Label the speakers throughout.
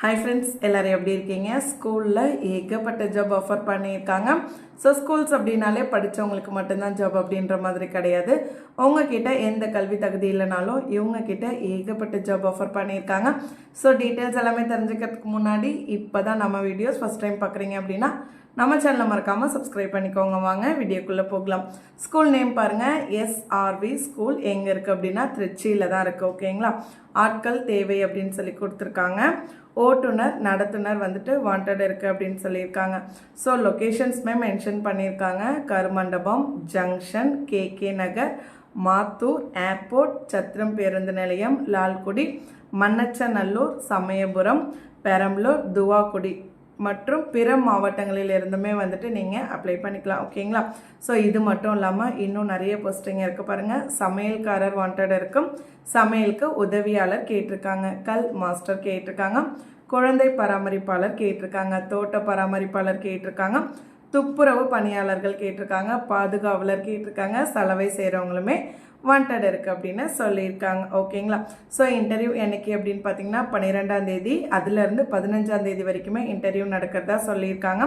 Speaker 1: Hi friends, எல்லாரும் எப்படி இருக்கீங்க? ஸ்கூல்ல ஏகப்பட்ட ஜாப் ஆஃபர் பண்ணியிருக்காங்க. ஸோ ஸ்கூல்ஸ் அப்படின்னாலே படித்தவங்களுக்கு மட்டும்தான் ஜாப் அப்படின்ற மாதிரி கிடையாது. உங்ககிட்ட எந்த கல்வி தகுதி இல்லைனாலும் இவங்க கிட்ட ஏகப்பட்ட ஜாப் ஆஃபர் பண்ணியிருக்காங்க. ஸோ டீட்டெயில்ஸ் எல்லாமே தெரிஞ்சுக்கிறதுக்கு முன்னாடி இப்போ தான் நம்ம வீடியோஸ் ஃபஸ்ட் டைம் பார்க்குறீங்க அப்படின்னா நம்ம சேனலை மறக்காமல் சப்ஸ்கிரைப் பண்ணிக்கோங்க. வாங்க வீடியோக்குள்ளே போகலாம். ஸ்கூல் நேம் பாருங்கள், எஸ்ஆர்வி ஸ்கூல். எங்கே இருக்குது அப்படின்னா திருச்சியில் தான் இருக்குது. ஓகேங்களா? ஆட்கள் தேவை அப்படின்னு சொல்லி கொடுத்துருக்காங்க. ஓட்டுநர் நடத்துனர் வந்துட்டு வாண்டட் இருக்குது அப்படின்னு சொல்லியிருக்காங்க. ஸோ லொக்கேஷன்ஸுமே மென்ஷன் பண்ணியிருக்காங்க. கருமண்டபம், ஜங்ஷன், கேகே நகர், மாத்தூர், ஏர்போர்ட், சத்திரம் பேருந்து நிலையம், லால்குடி, மண்ணச்சநல்லூர், சமயபுரம், பெரம்பலூர், துவாக்குடி மற்றும் பிற மாவட்டங்களில் இருந்துமே வந்துட்டு நீங்கள் அப்ளை பண்ணிக்கலாம். ஓகேங்களா? ஸோ இது மட்டும் இல்லாமல் இன்னும் நிறைய போஸ்டிங் இருக்குது பாருங்கள். சமையல்காரர் வாண்டட் இருக்கும், சமையலுக்கு உதவியாளர் கேட்டிருக்காங்க, கல் மாஸ்டர் கேட்டிருக்காங்க, குழந்தை பராமரிப்பாளர் கேட்டிருக்காங்க, தோட்ட பராமரிப்பாளர் கேட்டிருக்காங்க, துப்புரவு பணியாளர்கள் கேட்டிருக்காங்க, பாதுகாவலர் கேட்டிருக்காங்க, சலவை செய்கிறவங்களுமே வாண்டட் இருக்குது அப்படின்னு சொல்லியிருக்காங்க. ஓகேங்களா? ஸோ இன்டர்வியூ என்னைக்கு அப்படின்னு பார்த்தீங்கன்னா 12ஆம் தேதி, அதுலேருந்து 15ஆம் தேதி வரைக்குமே இன்டர்வியூ நடக்கிறதா சொல்லியிருக்காங்க.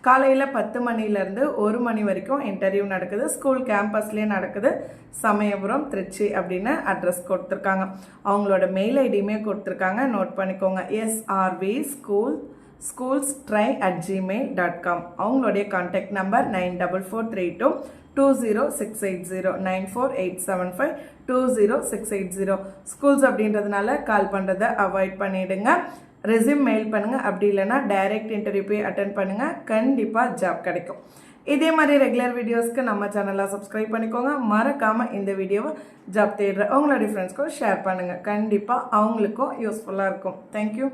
Speaker 1: காலையில் 10 மணிலேருந்து 1 மணி வரைக்கும் இன்டர்வியூ நடக்குது. ஸ்கூல் கேம்பஸ்லேயே நடக்குது. சமயபுரம், திருச்சி அப்படின்னு அட்ரஸ் கொடுத்துருக்காங்க. அவங்களோட மெயில் ஐடியுமே கொடுத்துருக்காங்க, நோட் பண்ணிக்கோங்க. srvschools@gmail.com. அவங்களுடைய கான்டாக்ட் நம்பர் 9442206880 9487520680. ஸ்கூல்ஸ் அப்படின்றதுனால கால் பண்ணுறதை அவாய்ட் பண்ணிவிடுங்க. ரெஸ்யூம் மெயில் பண்ணுங்கள், அப்படி இல்லைன்னா டைரக்ட் இன்டர்வியூ போய் அட்டன் பண்ணுங்கள். கண்டிப்பாக ஜாப் கிடைக்கும். இதே மாதிரி ரெகுலர் வீடியோஸ்க்கு நம்ம சேனலை சப்ஸ்கிரைப் பண்ணிக்கோங்க. மறக்காமல் இந்த வீடியோவை ஜாப் தேடுற உங்களுடைய ஃப்ரெண்ட்ஸ்க்கும் ஷேர் பண்ணுங்கள். கண்டிப்பாக அவங்களுக்கும் யூஸ்ஃபுல்லாக இருக்கும். தேங்க்யூ.